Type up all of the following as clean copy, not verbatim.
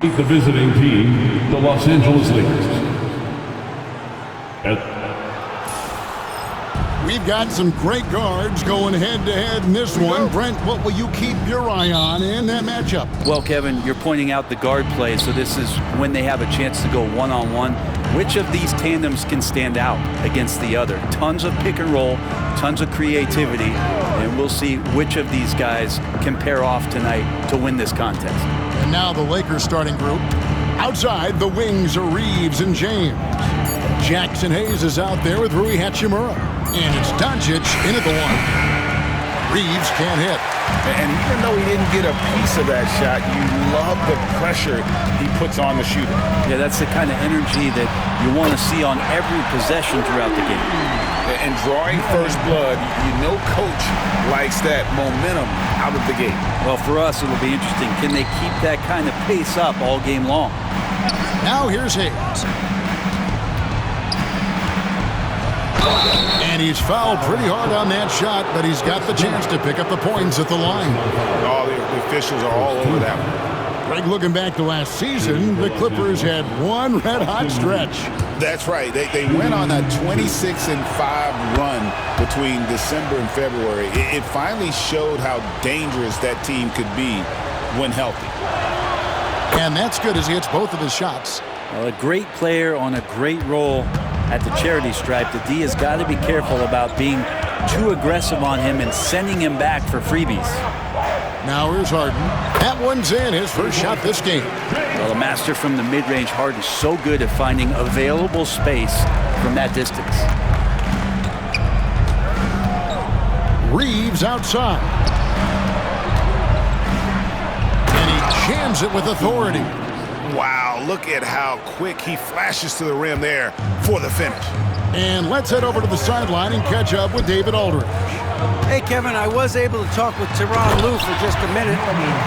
The visiting team, the Los Angeles Lakers. We've got some great guards going head-to-head in this one. Brent, what will you keep your eye on in that matchup? Well, Kevin, you're pointing out the guard play, so this is when they have a chance to go one-on-one. Which of these tandems can stand out against the other? Tons of pick and roll, tons of creativity, and we'll see which of these guys can pair off tonight to win this contest. And now the Lakers starting group. Outside, the wings are Reeves and James. Jackson Hayes is out there with Rui Hachimura. And it's Doncic in at the one. Reeves can't hit. And even though he didn't get a piece of that shot, you love the pressure he puts on the shooter. Yeah, that's the kind of energy that you want to see on every possession throughout the game. And drawing first blood, you know coach likes that momentum out of the gate. Well, for us, it will be interesting. Can they keep that kind of pace up all game long? Now here's Hayes. And he's fouled pretty hard on that shot, but he's got the chance to pick up the points at the line. Oh, the officials are all over that one. Greg, looking back to last season, the Clippers had one red-hot stretch. That's right. They went on a 26-5 run between December and February. It finally showed how dangerous that team could be when healthy. And that's good as he hits both of his shots. Well, a great player on a great role at the charity stripe. The D has got to be careful about being too aggressive on him and sending him back for freebies. Now here's Harden. That one's in, his first shot this game. Well, the master from the mid-range, Harden, is so good at finding available space from that distance. Reeves outside. And he jams it with authority. Wow, look at how quick he flashes to the rim there for the finish. And let's head over to the sideline and catch up with David Aldridge. Hey, Kevin, I was able to talk with Tyronn Lue for just a minute.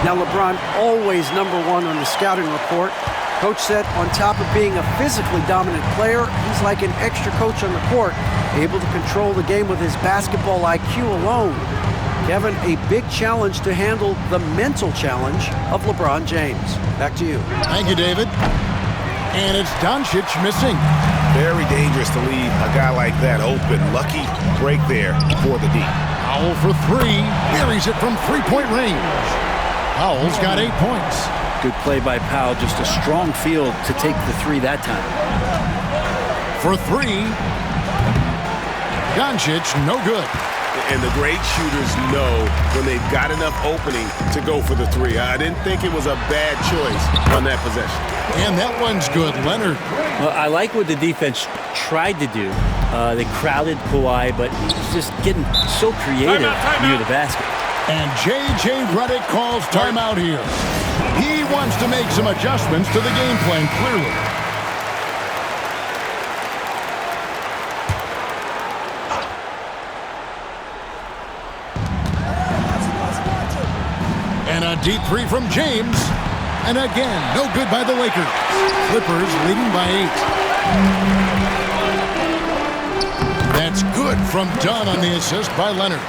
Now, LeBron always #1 on the scouting report. Coach said on top of being a physically dominant player, he's like an extra coach on the court, able to control the game with his basketball IQ alone. Kevin, a big challenge to handle the mental challenge of LeBron James. Back to you. Thank you, David. And it's Doncic missing. Very dangerous to leave a guy like that open. Lucky break there for the D. Powell for three. Buries it from three-point range. Powell's got 8 points. Good play by Powell. Just a strong field to take the three that time. For three. Doncic, no good. And the great shooters know when they've got enough opening to go for the three. I didn't think it was a bad choice on that possession. And that one's good. Leonard. Well, I like what the defense tried to do. They crowded Kawhi, but he's just getting so creative near the basket. And J.J. Redick calls timeout here. He wants to make some adjustments to the game plan, clearly. And a deep three from James. And again, no good by the Lakers. Clippers leading by 8. That's good from Dunn on the assist by Leonard.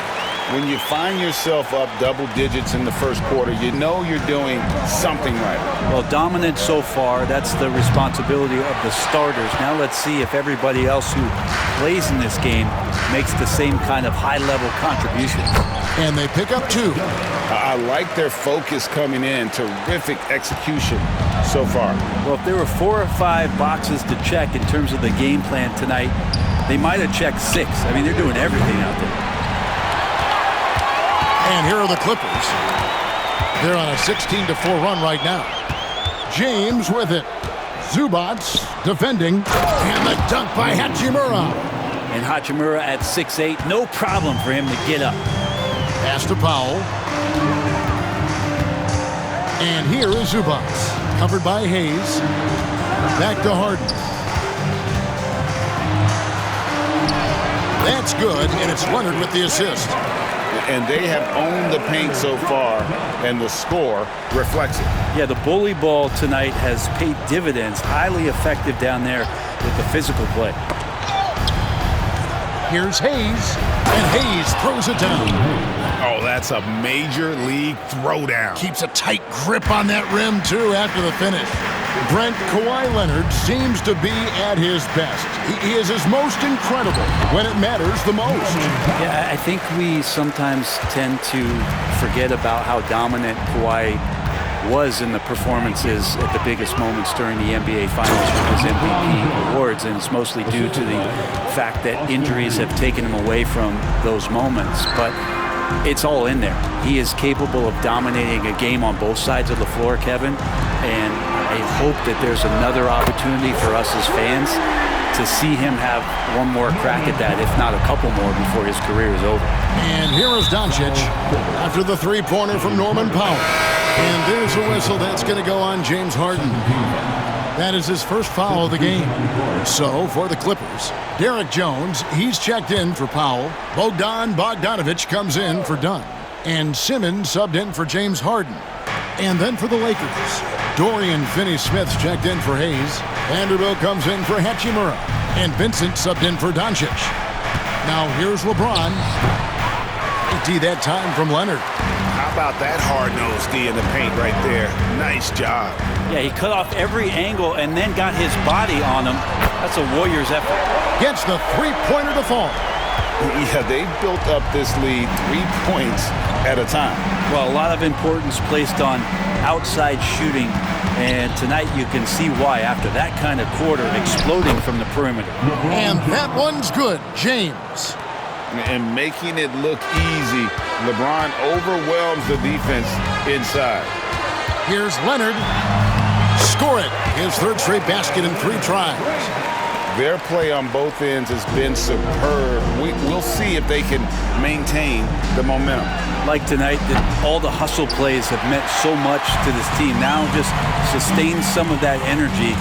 When you find yourself up double digits in the first quarter, you know you're doing something right. Well, dominant so far. That's the responsibility of the starters. Now let's see if everybody else who plays in this game makes the same kind of high-level contributions. And they pick up 2. I like their focus coming in. Terrific execution so far. Well, if there were 4 or 5 boxes to check in terms of the game plan tonight, they might have checked 6. I mean, they're doing everything out there. And here are the Clippers. They're on a 16-4 run right now. James with it. Zubac defending. And the dunk by Hachimura. And Hachimura at 6'8", no problem for him to get up. Pass to Powell. And here is Zubac. Covered by Hayes. Back to Harden. That's good, and it's Leonard with the assist. And they have owned the paint so far, and the score reflects it. Yeah, the bully ball tonight has paid dividends. Highly effective down there with the physical play. Here's Hayes, and Hayes throws it down. Oh, that's a major league throwdown. Keeps a tight grip on that rim, too, after the finish. Brent, Kawhi Leonard seems to be at his best. He is his most incredible when it matters the most. Yeah, I think we sometimes tend to forget about how dominant Kawhi was in the performances at the biggest moments during the NBA Finals with his MVP awards, and it's mostly due to the fact that injuries have taken him away from those moments. But it's all in there. He is capable of dominating a game on both sides of the floor, Kevin, and I hope that there's another opportunity for us as fans to see him have one more crack at that, if not a couple more, before his career is over. And here is Doncic after the three-pointer from Norman Powell. And there's a whistle that's going to go on James Harden. That is his first foul of the game. So, for the Clippers, Derek Jones, he's checked in for Powell. Bogdan Bogdanović comes in for Dunn. And Simmons subbed in for James Harden. And then for the Lakers, Dorian Finney-Smith's checked in for Hayes. Vanderbilt comes in for Hachimura. And Vincent subbed in for Doncic. Now here's LeBron. D that time from Leonard. How about that hard-nosed D in the paint right there? Nice job. Yeah, he cut off every angle and then got his body on him. That's a Warriors effort. Gets the three-pointer to fall. Yeah, they built up this lead 3 points at a time. Well, a lot of importance placed on outside shooting, and tonight you can see why after that kind of quarter exploding from the perimeter. And that one's good, James. And making it look easy, LeBron overwhelms the defense inside. Here's Leonard. Score it. His third straight basket in 3 tries. Their play on both ends has been superb. We'll see if they can maintain the momentum. Like tonight, all the hustle plays have meant so much to this team. Now just sustain some of that energy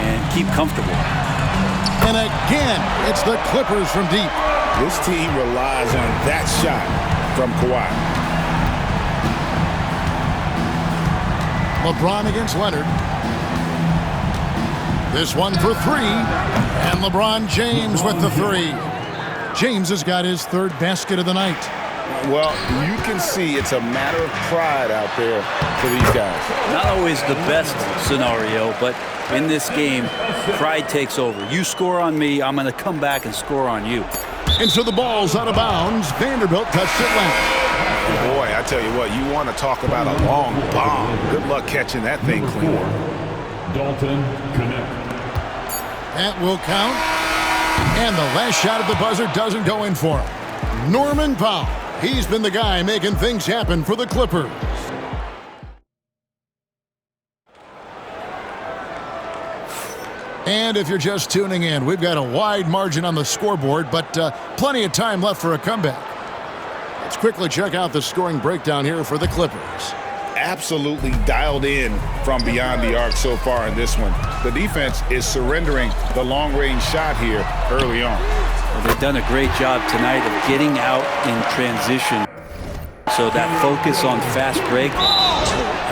and keep comfortable. And again, it's the Clippers from deep. This team relies on that shot from Kawhi. LeBron against Leonard. This one for 3. And LeBron James with the 3. James has got his third basket of the night. Well, you can see it's a matter of pride out there for these guys. Not always the best scenario, but in this game, pride takes over. You score on me, I'm going to come back and score on you. And so the ball's out of bounds. Vanderbilt touched it last. Boy, I tell you what, you want to talk about a long bomb. Good luck catching that thing clean. Dalton Connect. That will count. And the last shot at the buzzer doesn't go in for him. Norman Powell. He's been the guy making things happen for the Clippers. And if you're just tuning in, we've got a wide margin on the scoreboard, but plenty of time left for a comeback. Let's quickly check out the scoring breakdown here for the Clippers. Absolutely dialed in from beyond the arc so far in this one. The defense is surrendering the long-range shot here early on. Well, they've done a great job tonight of getting out in transition. So that focus on fast break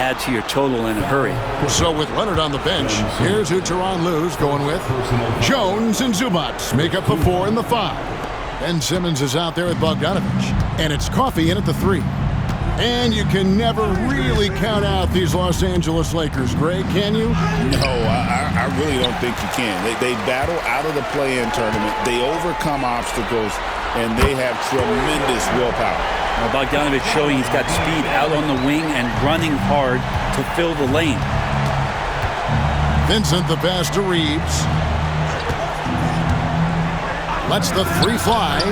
add to your total in a hurry. So with Leonard on the bench, here's who Tyronn Lue's going with. Jones and Zubac make up the 4 and the 5. Ben Simmons is out there with Bogdanović. And it's Coffey in at the 3. And you can never really count out these Los Angeles Lakers, Greg, can you? No, I really don't think you can. They battle out of the play-in tournament. They overcome obstacles, and they have tremendous willpower. Well, Bogdanović showing he's got speed out on the wing and running hard to fill the lane. Vincent the pass to Reeves. Lets the 3 fly.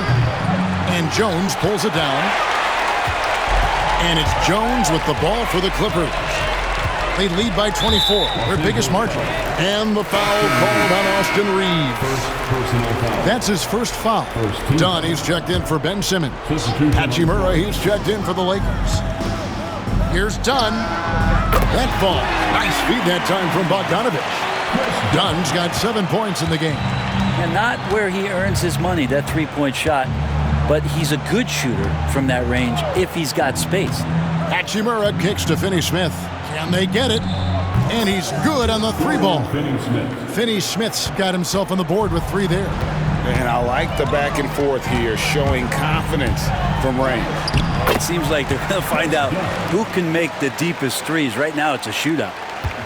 And Jones pulls it down. And it's Jones with the ball for the Clippers. They lead by 24, their biggest margin. And the foul called on Austin Reeves. That's his first foul. Dunn, he's checked in for Ben Simmons. Hachimura, he's checked in for the Lakers. Here's Dunn. That ball. Nice feed that time from Bogdanović. Dunn's got 7 points in the game. And not where he earns his money, that 3-point shot. But he's a good shooter from that range if he's got space. Hachimura kicks to Finney-Smith. Can they get it? And he's good on the 3-ball. Finney-Smith's got himself on the board with 3 there. And I like the back and forth here, showing confidence from range. it seems like they're going to find out who can make the deepest threes. Right now, it's a shootout.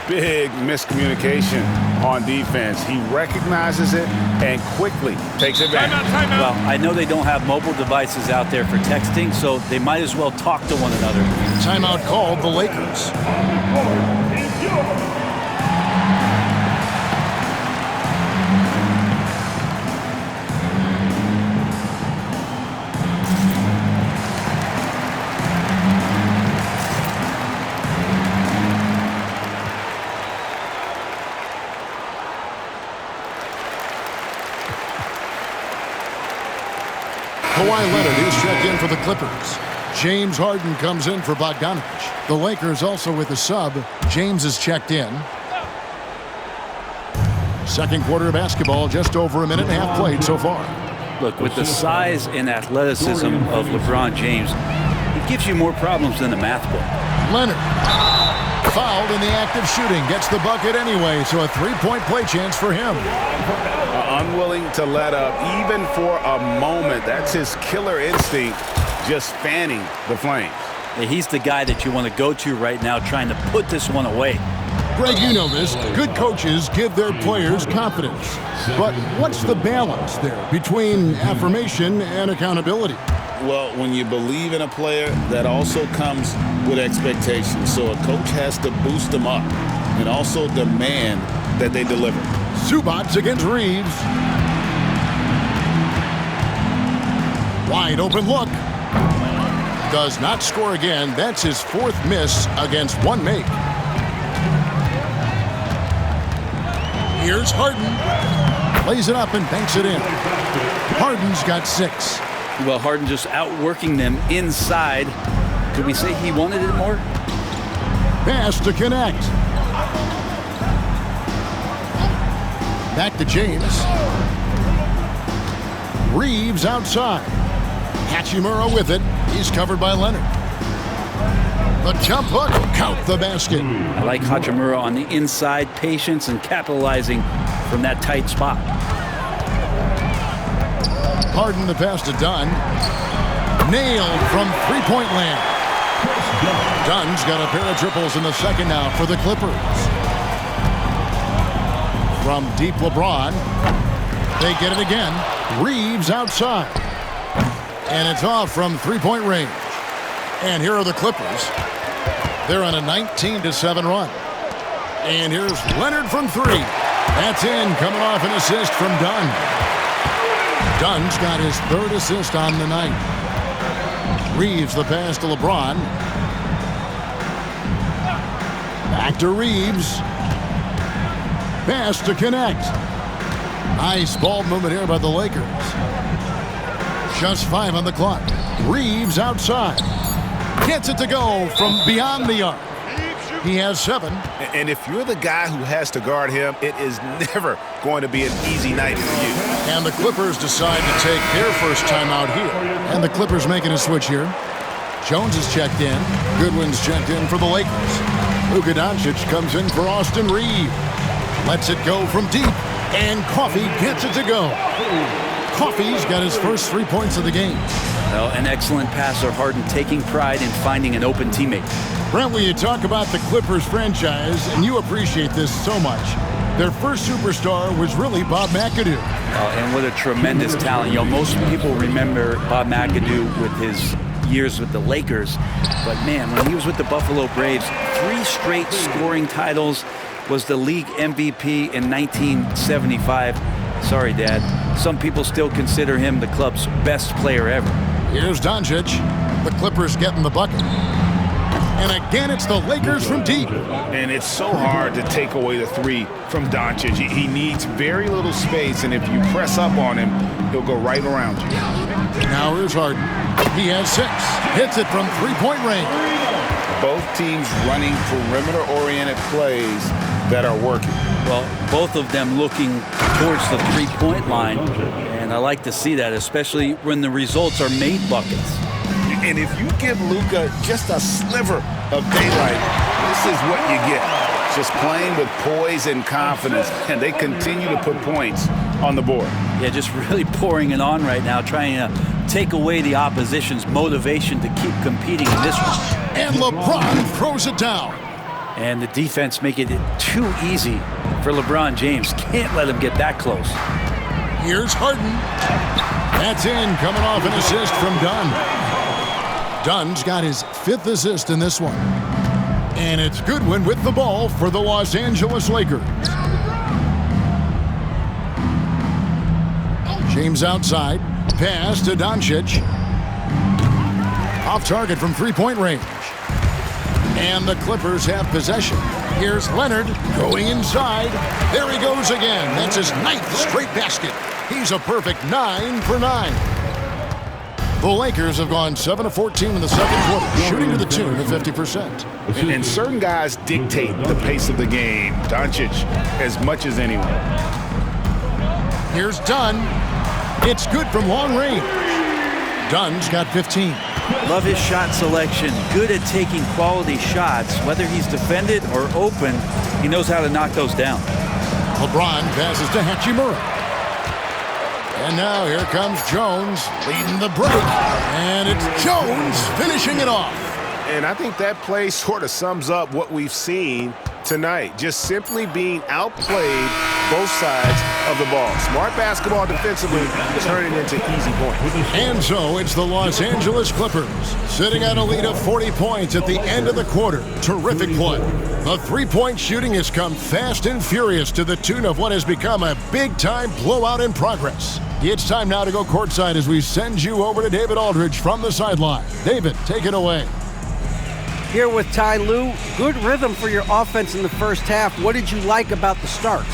Big miscommunication on defense. He recognizes it and quickly takes advantage. Well, I know they don't have mobile devices out there for texting, so they might as well talk to one another. Timeout called the Lakers. Kawhi Leonard is checked in for the Clippers. James Harden comes in for Bogdanovich. The Lakers also with a sub. James is checked in. Second quarter of basketball, just over a minute and a half played so far. Look, with the size and athleticism of LeBron James, it gives you more problems than the math book. Leonard, fouled in the act of shooting, gets the bucket anyway, so a three-point play chance for him. Unwilling to let up, even for a moment. That's his killer instinct, just fanning the flames. He's the guy that you want to go to right now, trying to put this one away. Greg, you know this. Good coaches give their players confidence. But what's the balance there between affirmation and accountability? Well, when you believe in a player, that also comes with expectations. So a coach has to boost them up and also demand that they deliver. Zubac against Reeves. Wide open look. Does not score again. That's his fourth miss against one make. Here's Harden. Lays it up and banks it in. Harden's got 6. Well, Harden just outworking them inside. Could we say he wanted it more? Pass to connect. Back to James. Reeves outside. Hachimura with it. He's covered by Leonard. The jump hook. Count the basket. I like Hachimura on the inside, patience and capitalizing from that tight spot. Harden the pass to Dunn. Nailed from three-point land. Dunn's got a pair of triples in the second now for the Clippers. From deep LeBron. They get it again. Reeves outside. And it's off from three-point range. And here are the Clippers. They're on a 19-7 run. And here's Leonard from 3. That's in, coming off an assist from Dunn. Dunn's got his 3rd assist on the night. Reeves the pass to LeBron. Back to Reeves. Pass to connect. Nice ball movement here by the Lakers. Just 5 on the clock. Reeves outside. Gets it to go from beyond the arc. He has 7. And if you're the guy who has to guard him, it is never going to be an easy night for you. And the Clippers decide to take their first time out here. And the Clippers making a switch here. Jones is checked in. Goodwin's checked in for the Lakers. Luka Doncic comes in for Austin Reeves. Lets it go from deep. And Coffey gets it to go. Coffey's got his first 3 points of the game. Well, an excellent passer. Harden taking pride in finding an open teammate. Brent, when you talk about the Clippers franchise, and you appreciate this so much, their first superstar was really Bob McAdoo. And what a tremendous talent. You know, most people remember Bob McAdoo with his years with the Lakers. But, man, when he was with the Buffalo Braves, 3 straight scoring titles, was the league MVP in 1975. Sorry, Dad. Some people still consider him the club's best player ever. Here's Doncic. The Clippers getting the bucket. And again, it's the Lakers from deep. And it's so hard to take away the 3 from Doncic. He needs very little space, and if you press up on him, he'll go right around you. Now here's Harden. He has 6. Hits it from three-point range. Both teams running perimeter-oriented plays that are working. Well, both of them looking towards the three-point line, and I like to see that, especially when the results are made buckets. And if you give Luka just a sliver of daylight, this is what you get. Just playing with poise and confidence, and they continue to put points on the board. Yeah, just really pouring it on right now, trying to take away the opposition's motivation to keep competing in this one. And LeBron throws it down. And the defense making it too easy for LeBron James. Can't let him get that close. Here's Harden. That's in, coming off an assist from Dunn. Dunn's got his 5th assist in this one. And it's Goodwin with the ball for the Los Angeles Lakers. James outside. Pass to Doncic. Off target from three-point range. And the Clippers have possession. Here's Leonard going inside. There he goes again. That's his 9th straight basket. He's a perfect 9 for 9. The Lakers have gone 7 of 14 in the second quarter, shooting to the tune of 50%. And certain guys dictate the pace of the game. Doncic as much as anyone. Here's Dunn. It's good from long range. Dunn's got 15. Love his shot selection. Good at taking quality shots. Whether he's defended or open, he knows how to knock those down. LeBron passes to Hachimura. And now here comes Jones leading the break. And it's Jones finishing it off. And I think that play sort of sums up what we've seen tonight. Just simply being outplayed both sides of the ball. Smart basketball defensively, turning into easy points. And so it's the Los Angeles Clippers sitting at a lead of 40 points at the end of the quarter. Terrific play. The three-point shooting has come fast and furious to the tune of what has become a big-time blowout in progress. It's time now to go courtside as we send you over to David Aldridge from the sideline. David, take it away. Here with Ty Lue, good rhythm for your offense in the first half. What did you like about the start?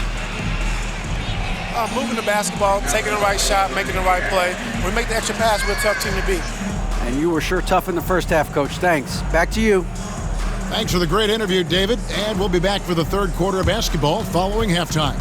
Moving the basketball, taking the right shot, making the right play. When we make the extra pass, we're a tough team to beat. And you were sure tough in the first half, Coach. Thanks. Back to you. Thanks for the great interview, David. And we'll be back for the third quarter of basketball following halftime.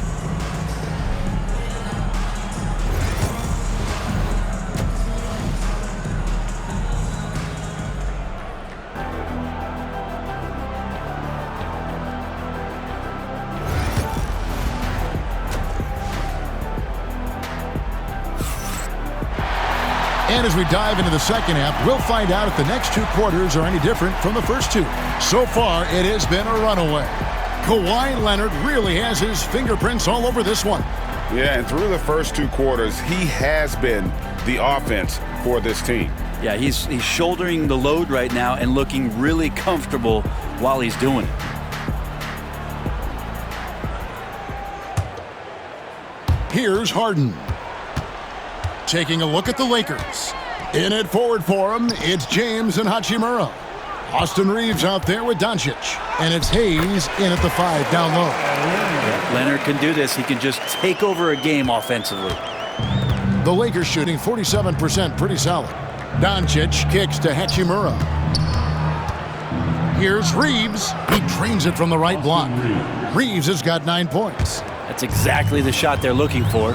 And as we dive into the second half, we'll find out if the next two quarters are any different from the first two. So far, it has been a runaway. Kawhi Leonard really has his fingerprints all over this one. Yeah, and through the first two quarters, he has been the offense for this team. Yeah, he's shouldering the load right now and looking really comfortable while he's doing it. Here's Harden. Taking a look at the Lakers. In it forward for him, it's James and Hachimura. Austin Reeves out there with Doncic. And it's Hayes in at the 5 down low. Yeah, Leonard can do this. He can just take over a game offensively. The Lakers shooting 47%, pretty solid. Doncic kicks to Hachimura. Here's Reeves. He drains it from the right block. Reeves has got 9 points. That's exactly the shot they're looking for.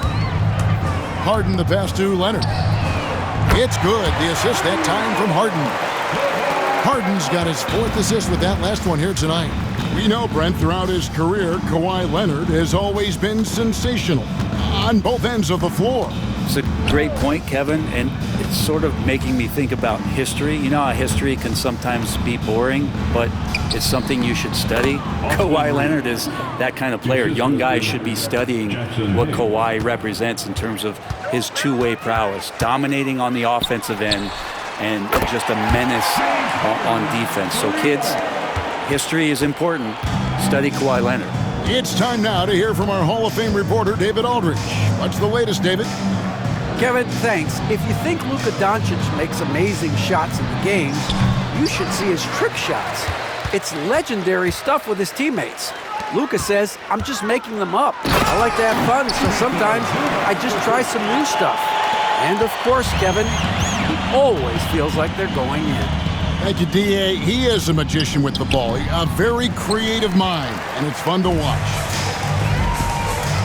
Harden the pass to Leonard. It's good. The assist that time from Harden. Harden's got his 4th assist with that last one here tonight. We know, Brent, throughout his career, Kawhi Leonard has always been sensational on both ends of the floor. It's a great point, Kevin, and it's sort of making me think about history. You know how history can sometimes be boring, but it's something you should study. Kawhi Leonard is that kind of player. Young guys should be studying what Kawhi represents in terms of his two-way prowess, dominating on the offensive end and just a menace on defense. So kids, history is important. Study Kawhi Leonard. It's time now to hear from our Hall of Fame reporter, David Aldridge. What's the latest, David? Kevin, thanks. If you think Luka Doncic makes amazing shots in the games, you should see his trick shots. It's legendary stuff with his teammates. Luka says, I'm just making them up. I like to have fun, so sometimes I just try some new stuff. And of course, Kevin, he always feels like they're going in. Thank you, D.A. He is a magician with the ball. A very creative mind, and it's fun to watch.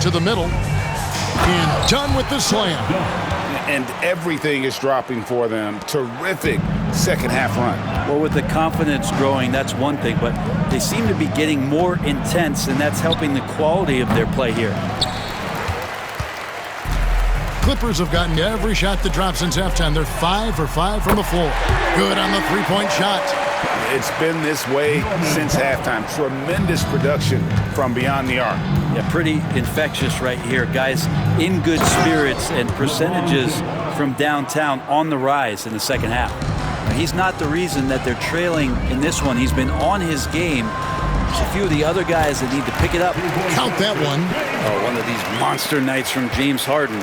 To the middle, and done with the slam. And everything is dropping for them. Terrific second half run. Well, with the confidence growing, that's one thing, but they seem to be getting more intense, and that's helping the quality of their play here. Clippers have gotten every shot that dropped since halftime. They're 5 for 5 from the floor. Good on the three-point shot. It's been this way since halftime. Tremendous production from beyond the arc. Yeah, pretty infectious right here. Guys in good spirits and percentages from downtown on the rise in the second half. He's not the reason that they're trailing in this one. He's been on his game. There's a few of the other guys that need to pick it up. Count that one. Oh, one of these monster nights from James Harden.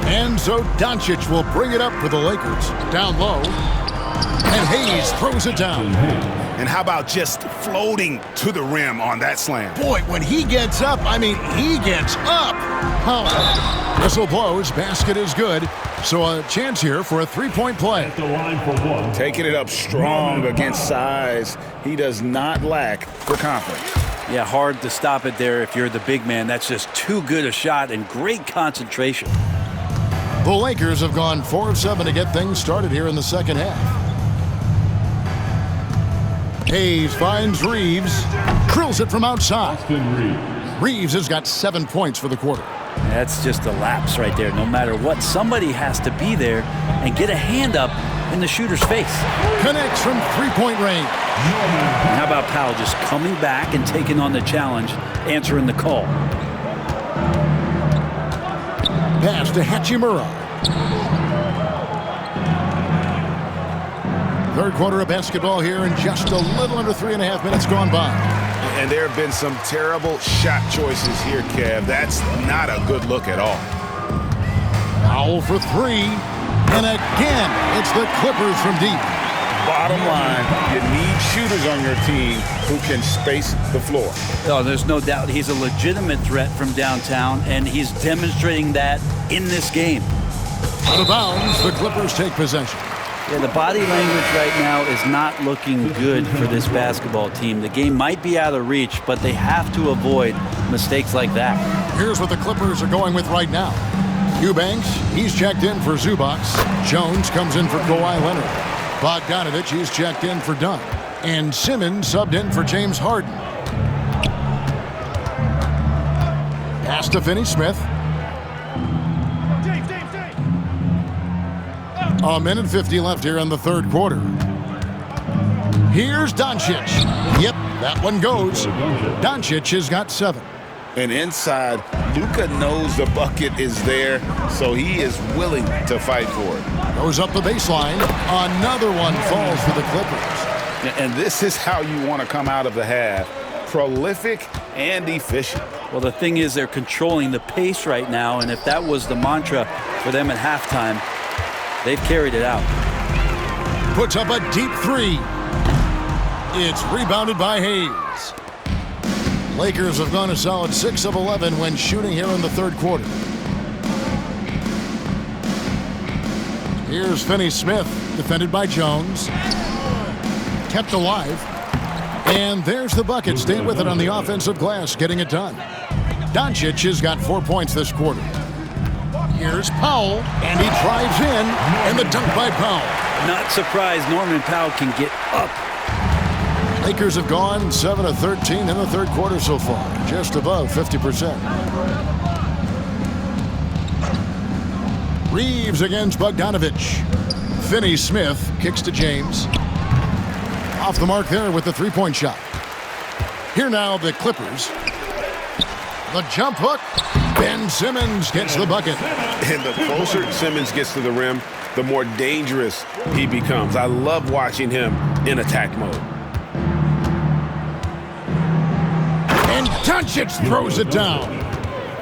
And so Doncic will bring it up for the Lakers. Down low. And Hayes throws it down. And how about just floating to the rim on that slam? Boy, when he gets up, I mean, he gets up. Whistle blows. Basket is good. So a chance here for a three-point play. At the line for one. Taking it up strong against size. He does not lack for confidence. Yeah, hard to stop it there if you're the big man. That's just too good a shot and great concentration. The Lakers have gone 4 of 7 to get things started here in the second half. Hayes finds Reeves. Drills it from outside. Austin Reeves. Reeves has got 7 points for the quarter. That's just a lapse right there. No matter what, somebody has to be there and get a hand up in the shooter's face. Connects from three-point range. And how about Powell just coming back and taking on the challenge, answering the call? Pass to Hachimura. Third quarter of basketball here in just a little under 3.5 minutes gone by. And there have been some terrible shot choices here, Kev. That's not a good look at all. Powell for 3. And again, it's the Clippers from deep. Bottom line, you need shooters on your team who can space the floor. Oh, there's no doubt he's a legitimate threat from downtown, and he's demonstrating that in this game. Out of bounds, the Clippers take possession. Yeah, the body language right now is not looking good for this basketball team. The game might be out of reach, but they have to avoid mistakes like that. Here's what the Clippers are going with right now. Eubanks, he's checked in for Zubac. Jones comes in for Kawhi Leonard. Bogdanovich, he's checked in for Dunn. And Simmons subbed in for James Harden. Pass to Finney-Smith. A minute 50 left here in the third quarter. Here's Doncic. Yep, that one goes. Doncic has got 7. And inside, Luka knows the bucket is there, so he is willing to fight for it. Goes up the baseline. Another one falls for the Clippers. And this is how you want to come out of the half. Prolific and efficient. Well, the thing is they're controlling the pace right now, and if that was the mantra for them at halftime, they've carried it out. Puts up a deep 3. It's rebounded by Hayes. Lakers have gone a solid 6 of 11 when shooting here in the third quarter. Here's Finney-Smith, defended by Jones. Kept alive. And there's the bucket. Stay with it on the offensive glass, getting it done. Doncic has got 4 points this quarter. Here's Powell, and he drives in, and the dunk by Powell. Not surprised Norman Powell can get up. Lakers have gone 7 of 13 in the third quarter so far, just above 50%. Reeves against Bogdanovich. Finney-Smith kicks to James. Off the mark there with the three-point shot. Here now the Clippers. The jump hook. Ben Simmons gets the bucket. And the closer Simmons gets to the rim, the more dangerous he becomes. I love watching him in attack mode. And Doncic throws it down.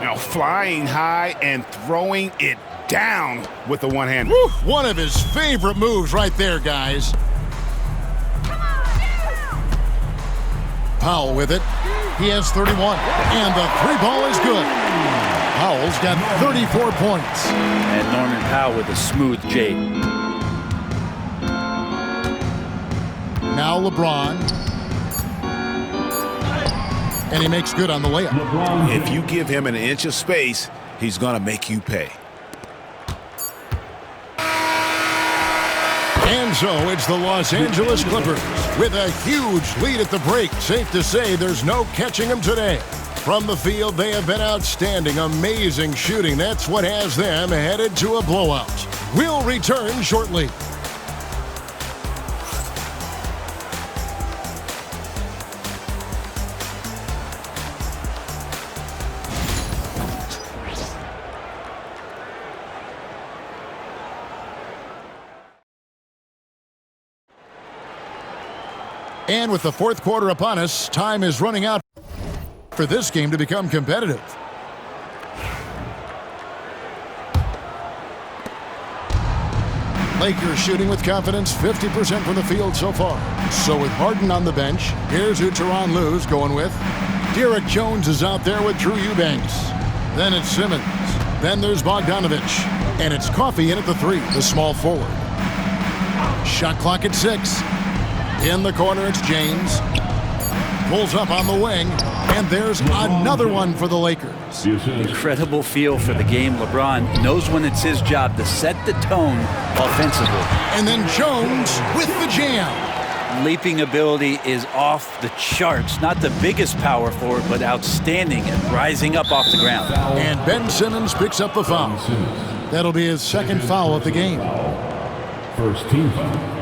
Now flying high and throwing it down with the one hand. Woo, one of his favorite moves right there, guys. Powell with it. He has 31. And the three ball is good. Powell's got 34 points. And Norman Powell with a smooth J. Now LeBron. And he makes good on the layup. If you give him an inch of space, he's going to make you pay. And so it's the Los Angeles Clippers with a huge lead at the break. Safe to say there's no catching them today. From the field, they have been outstanding, amazing shooting. That's what has them headed to a blowout. We'll return shortly. And with the fourth quarter upon us, time is running out for this game to become competitive. Lakers shooting with confidence, 50% from the field so far. So with Harden on the bench, here's who Tyronn Lue's going with. Derek Jones is out there with Drew Eubanks. Then it's Simmons. Then there's Bogdanovich. And it's Coffey in at the 3, the small forward. Shot clock at 6. In the corner, it's James. Pulls up on the wing, and there's another one for the Lakers. Incredible feel for the game. LeBron knows when it's his job to set the tone offensively. And then Jones with the jam. Leaping ability is off the charts. Not the biggest power forward, but outstanding at rising up off the ground. And Ben Simmons picks up the foul. That'll be his second foul of the game. First team foul.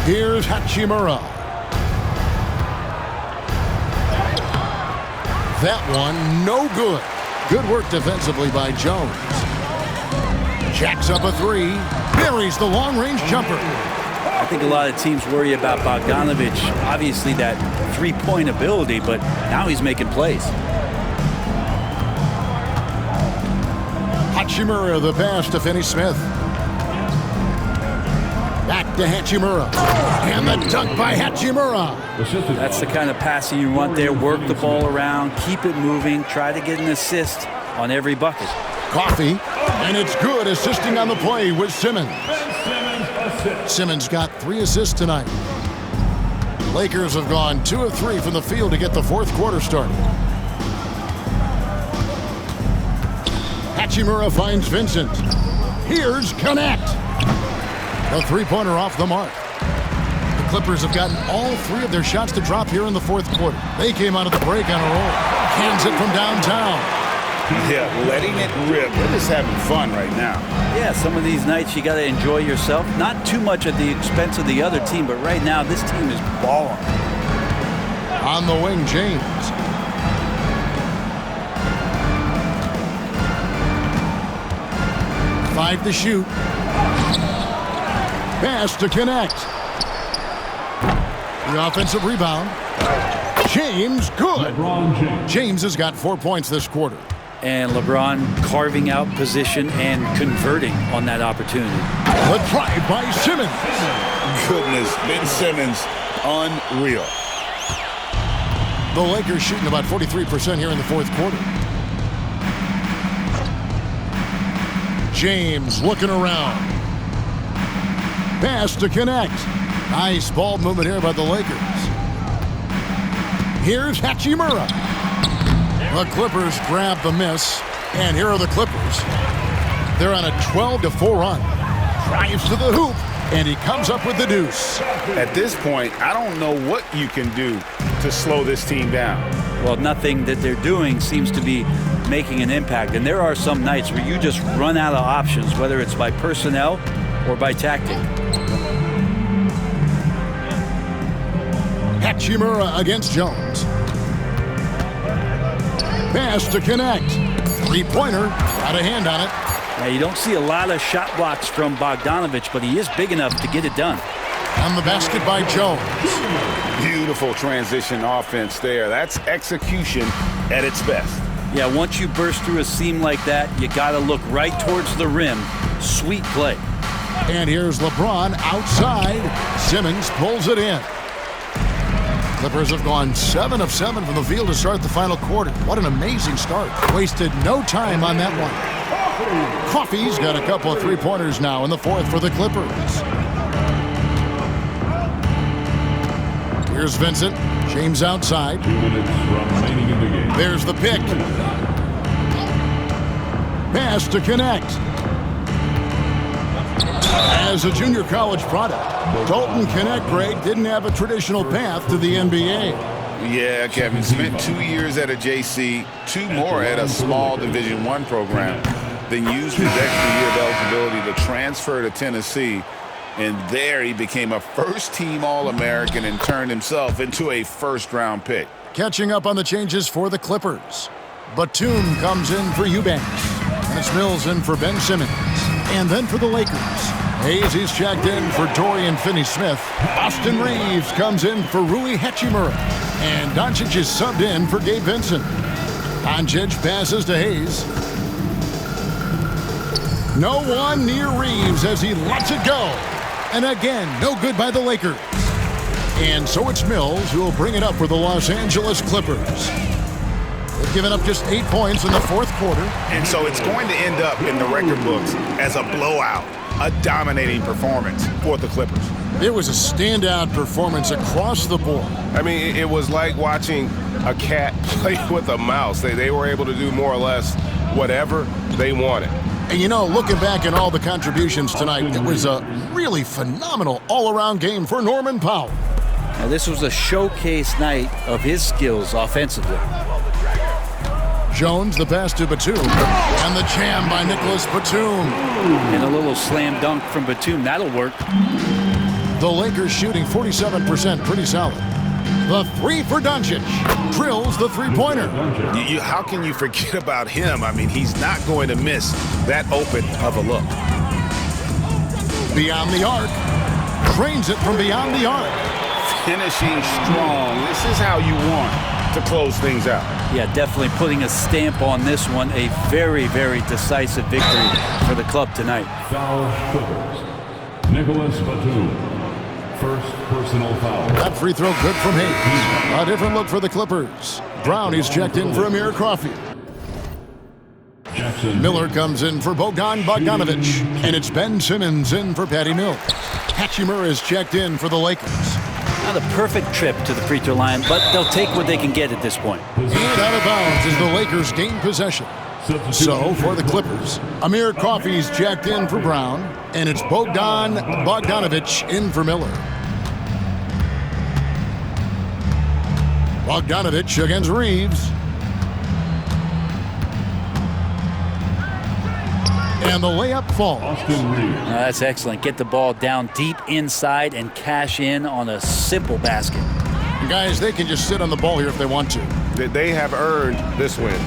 Here's Hachimura. That one, no good. Good work defensively by Jones. Jacks up a 3. Buries the long-range jumper. I think a lot of teams worry about Bogdanovich. Obviously that three-point ability, but now he's making plays. Hachimura, the pass to Finney-Smith. Back to Hachimura. And the dunk by Hachimura. That's the kind of passing you want there. Work the ball around, keep it moving, try to get an assist on every bucket. Coffey, and it's good, assisting on the play with Simmons. Simmons got 3 assists tonight. Lakers have gone 2 of 3 from the field to get the fourth quarter started. Hachimura finds Vincent. Here's Connect. A three-pointer off the mark. The Clippers have gotten all 3 of their shots to drop here in the fourth quarter. They came out of the break on a roll. Cans it from downtown. Yeah, letting it rip. They're just having fun right now. Yeah, some of these nights you got to enjoy yourself. Not too much at the expense of the other team, but right now this team is balling. On the wing, James. Five to shoot. Pass to Connect. The offensive rebound. James, good. James has got 4 points this quarter. And LeBron carving out position and converting on that opportunity. The drive by Simmons. Goodness, Ben Simmons, unreal. The Lakers shooting about 43% here in the fourth quarter. James looking around. Pass to Connect. Nice ball movement here by the Lakers. Here's Hachimura. The Clippers grab the miss, and here are the Clippers. They're on a 12-4 run. Drives to the hoop, and he comes up with the deuce. At this point, I don't know what you can do to slow this team down. Well, nothing that they're doing seems to be making an impact. And there are some nights where you just run out of options, whether it's by personnel or by tactic. Hachimura against Jones. Pass to Connect. Three-pointer. Got a hand on it. Now, you don't see a lot of shot blocks from Bogdanovich, but he is big enough to get it done. On the basket by Jones. Beautiful transition offense there. That's execution at its best. Yeah, once you burst through a seam like that, you got to look right towards the rim. Sweet play. And here's LeBron outside. Simmons pulls it in. Clippers have gone 7 of 7 from the field to start the final quarter. What an amazing start. Wasted no time on that one. Coffey's got a couple of three-pointers now in the fourth for the Clippers. Here's Vincent. James outside. 2 minutes remaining in the game. There's the pick. Pass to Connect. As a junior college product, Dalton Knecht, Greg, didn't have a traditional path to the NBA. Yeah, Kevin, spent 2 years at a JC, 2 more at a small Division I program, then used his extra year of eligibility to transfer to Tennessee. And there he became a first-team All-American and turned himself into a first-round pick. Catching up on the changes for the Clippers. Batum comes in for Eubanks. And it's Mills in for Ben Simmons. And then for the Lakers, Hayes is checked in for Dorian Finney-Smith. Austin Reeves comes in for Rui Hachimura. And Doncic is subbed in for Gabe Vincent. Doncic passes to Hayes. No one near Reeves as he lets it go. And again, no good by the Lakers. And so it's Mills who will bring it up for the Los Angeles Clippers. They've given up just 8 points in the fourth quarter. And so it's going to end up in the record books as a blowout, a dominating performance for the Clippers. It was a standout performance across the board. I mean, it was like watching a cat play with a mouse. They were able to do more or less whatever they wanted. And you know, looking back at all the contributions tonight, it was a really phenomenal all-around game for Norman Powell. Now, this was a showcase night of his skills offensively. Jones, the pass to Batum, and the jam by Nicholas Batum. And a little slam dunk from Batum, that'll work. The Lakers shooting 47%, pretty solid. The three for Doncic, drills the three-pointer. How can you forget about him? I mean, he's not going to miss that open of a look. Beyond the arc, drains it from beyond the arc. Finishing strong. This is how you want to close things out. Yeah, definitely putting a stamp on this one. A very, very decisive victory for the club tonight. Foul Clippers. Nicholas Batum. First personal foul. That free throw good from Hayes. A different look for the Clippers. Brown is checked in for Amir Coffey. Jackson. Miller comes in for Bogdan Bogdanovic. And it's Ben Simmons in for Patty Mills. Hachimura is checked in for the Lakers. Not a perfect trip to the free throw line, but they'll take what they can get at this point. And out of bounds as the Lakers gain possession. So, for the Clippers, Amir Coffey's checked in for Brown, and it's Bogdan Bogdanovic in for Miller. Bogdanovic against Reeves. And the layup falls. Austin Reeves. That's excellent. Get the ball down deep inside and cash in on a simple basket. And guys, they can just sit on the ball here if they want to. They have earned this win.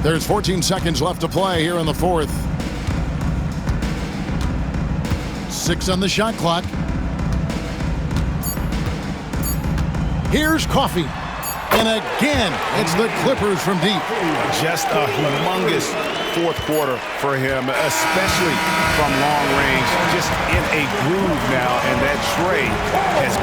There's 14 seconds left to play here in the fourth. 6 on the shot clock. Here's Coffey. And again, it's the Clippers from deep. Just a humongous fourth quarter for him, especially from long range. Just in a groove now, and that trey